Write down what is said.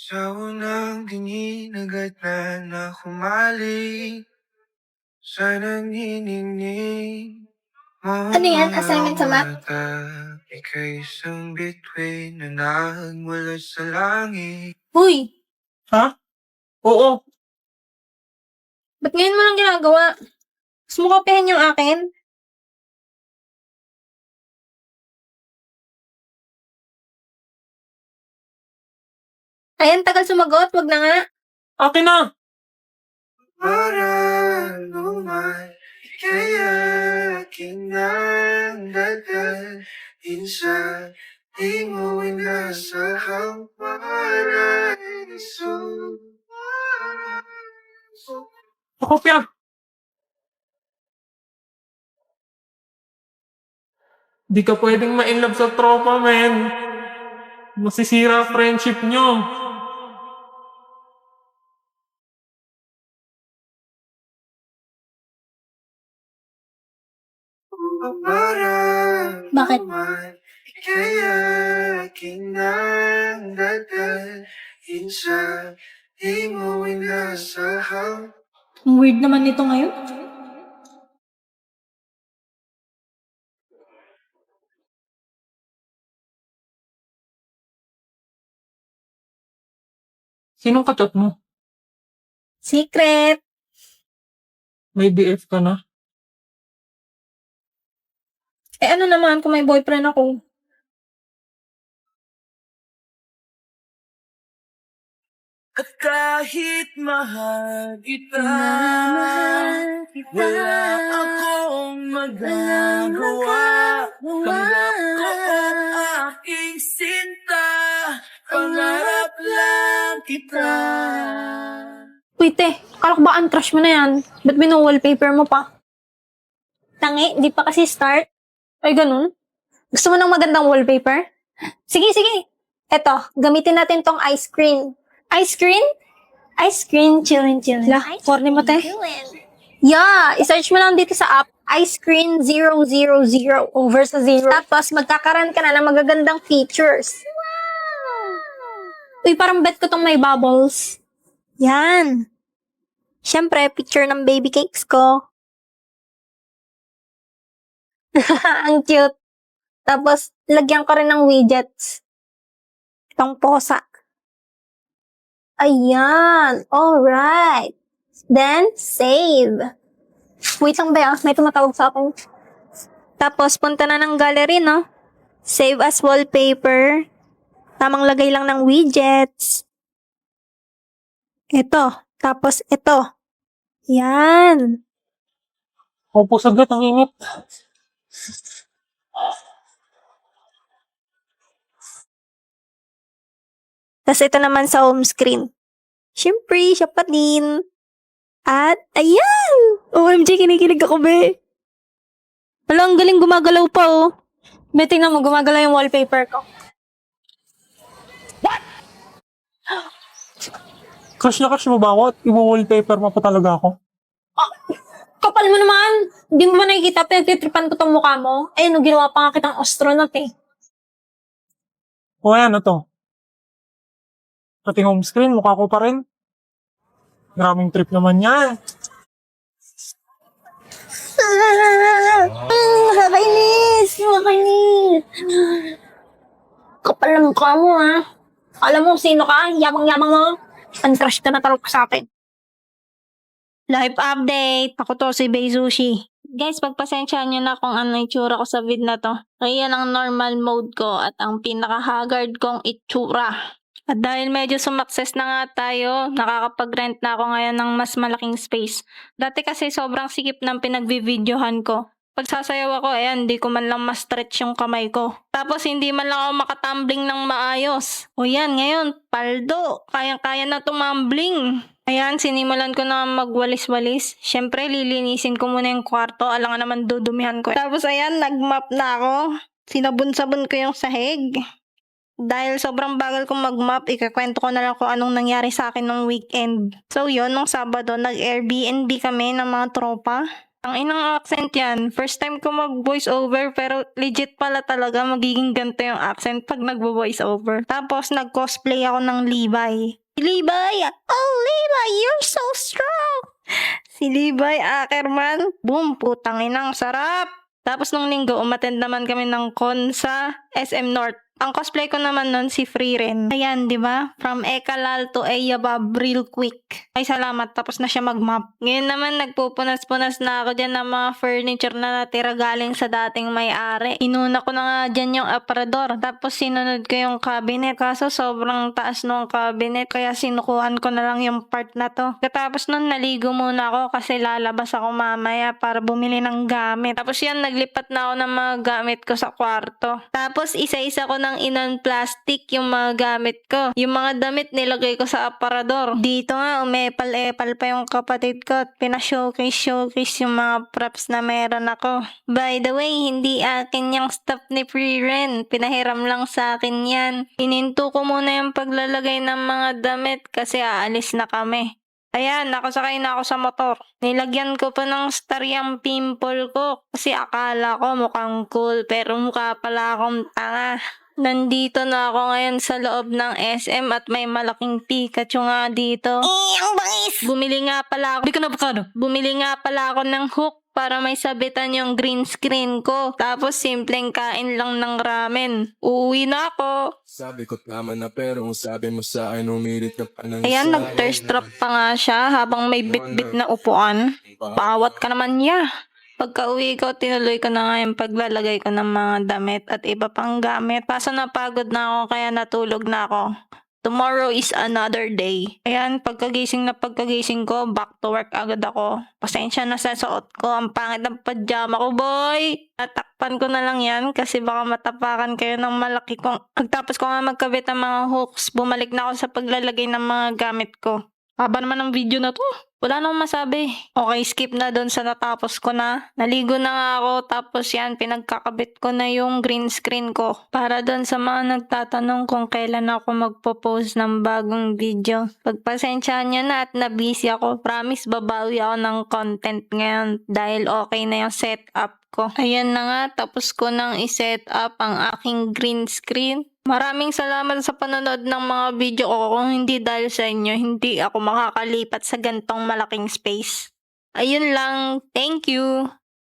Sa unang tingin agad na humalik sa nanginginig mo Ano yan? Assignment sa math? mata. Ika'y isang bituin na nagmula sa langit. Huy! Ha? Oo. Ba't ngayon mo lang ginagawa? Gusto mo kopyahin yung akin? Ayan, tagal sumagot. Wag na nga. Akin na. Maranuman, kaya aking dadalhin sa di mo inasahang paraiso. Pakopya. Di ka pwedeng ma-inlove sa tropa, men. Masisira ang friendship nyo. Bakit? Kaya aking dadalhin sa di mo inasahang. Ang weird naman nito ngayon. Sinong kachat mo? Secret. May BF ka na? Eh ano naman kung may boyfriend ako? At kahit mahal kita, wala akong magagawa. Tanggap ko ang aking sinta, pangarap lang kita. Wait akala ko ba ang crush mo na yan? Ba't wallpaper mo pa? Tangi, di pa kasi start. Ay, ganun? Gusto mo ng magandang wallpaper? Sige. Eto, gamitin natin tong ice cream. Ice cream? Ice cream, chillin'. Lah, corny mo, te. Yeah, isearch mo lang dito sa app, ice cream 000 over sa 0. Tapos, magkakaroon ka na ng magagandang features. Wow! Uy, parang bet ko tong may bubbles. Yan. Siyempre, picture ng baby cakes ko. Ang cute. Tapos, lagyan ko rin ng widgets. Itong posa. Ayan. Alright. Then, save. Wait lang ba? May tumatawag sa akin. Tapos, punta na ng gallery, no? Save as wallpaper. Tamang lagay lang ng widgets. Ito. Tapos, ito. Yan. Opo, saglit. Ang init. Tapos, ito naman sa home screen. Siyempre, siya pa din. At, ayan! OMG, kinikilig ako, be. Wala, ang galing gumagalaw pa, oh. Be, tingnan mo, gumagalaw yung wallpaper ko. Crush na crush mo ba ako at i-wallpaper mo pa talaga ako? Kapal mo naman! Hindi mo ba nakikita, pinagtitripan ko tong mukha mo? Ayun, ginawa pa nga kitang astronaut, eh. O ayan, ito. Pati home screen, mukha ko pa rin. Maraming trip naman yan. Nakakainis! Kapal ng mukha mo, ha? Alam mo sino ka? Yabang-yabang mo. Pan-crush ka na talaga sa akin. Live update. Ako to, si Bay Sushi. Guys, pagpasensyahan nyo na kung ano itsura ko sa vid na to. Ayan ang normal mode ko at ang pinaka-haggard kong itsura. At dahil medyo sumakses na nga tayo, nakakapag-rent na ako ngayon ng mas malaking space. Dati kasi sobrang sikip ng pinagbi-videohan ko. Pag sasayaw ako, ayan, di ko man lang ma-stretch yung kamay ko. Tapos hindi man lang ako makatumbling ng maayos. O yan, ngayon, paldo. Kayang-kaya na tumambling. Ayan, sinimulan ko na magwalis-walis. Siyempre, lilinisin ko muna yung kwarto. Alangan naman dudumihan ko. Tapos ayan, nagmap na ako. Sinabon-sabon ko yung sahig. Dahil sobrang bagal kong mag-map, ikakwento ko na lang kung anong nangyari sa akin nung weekend. So yun, nung Sabado, nag-Airbnb kami ng mga tropa. Ang inang accent yan. First time ko mag-voice over pero legit pala talaga magiging ganito yung accent pag nagvo-voice over. Tapos nag-cosplay ako ng Levi. Si Levi! Oh, Levi, you're so strong! Si Levi Ackerman. Boom, putang inang sarap! Tapos nung linggo, umattend naman kami ng con sa SM North. Ang cosplay ko naman nun si Freeren. Ayan, di ba? From Ekalal to Eyabab real quick. Ay, salamat. Tapos na siya mag-map. Ngayon naman, nagpupunas-punas na ako dyan ng mga furniture na natira galing sa dating may-ari. Inuna ko na nga dyan yung aparador. Tapos sinunod ko yung cabinet. Kaso sobrang taas nung cabinet. Kaya sinukuhan ko na lang yung part na to. Katapos nun, naligo muna ako kasi lalabas ako mamaya para bumili ng gamit. Tapos yan, naglipat na ako ng mga gamit ko sa kwarto. Tapos isa-isa ko ng inon-plastic yung mga gamit ko. Yung mga damit nilagay ko sa aparador. Dito nga, umepal-epal pa yung kapatid ko at pinashowcase yung mga props na meron ako. By the way, hindi akin yung stuff ni Freeren. Pinahiram lang sa akin yan. Ininto ko muna yung paglalagay ng mga damit kasi aalis na kami. Ayan, nakasakay na ako sa motor. Nilagyan ko pa ng star yung pimple ko kasi akala ko mukhang cool pero mukha pala akong tanga. Nandito na ako ngayon sa loob ng SM at may malaking Pikachu nga dito. Ang bangis! Bumili nga pala ako. Di ka na bukado. Bumili nga pala ako ng hook para may sabitan yung green screen ko. Tapos simpleng kain lang ng ramen. Uuwi na ako. Sabi ko tama na pero kung sabi mo sa akin umirit ka pa ng Ayan, nag-thirst trap pa nga siya habang may bit-bit na upuan. Bawat ka naman niya. Pagka uwi ko, tinuloy ko na nga yung paglalagay ko ng mga damit at iba pang gamit. Kaso napagod na ako kaya natulog na ako. Tomorrow is another day. Ayan, pagkagising ko, back to work agad ako. Pasensya na sa suot ko. Ang pangit ng pajama ko, boy! Tatakpan ko na lang yan kasi baka matapakan kayo ng malaki kong... Pagtapos ko nga magkabit ng mga hooks, bumalik na ako sa paglalagay ng mga gamit ko. Haba naman ng video na to. Wala nang masabi. Okay, skip na doon sa natapos ko na. Naligo na nga ako tapos yan, pinagkakabit ko na yung green screen ko. Para doon sa mga nagtatanong kung kailan ako magpo-post ng bagong video. Pagpasensyahan nyo na at na-busy ako. Promise, babawi ako ng content ngayon dahil okay na yung setup ko. Ayan na nga, tapos ko nang i-set up ang aking green screen. Maraming salamat sa panonood ng mga video ko. Kung hindi dahil sa inyo, hindi ako makakalipat sa gantong malaking space. Ayun lang. Thank you!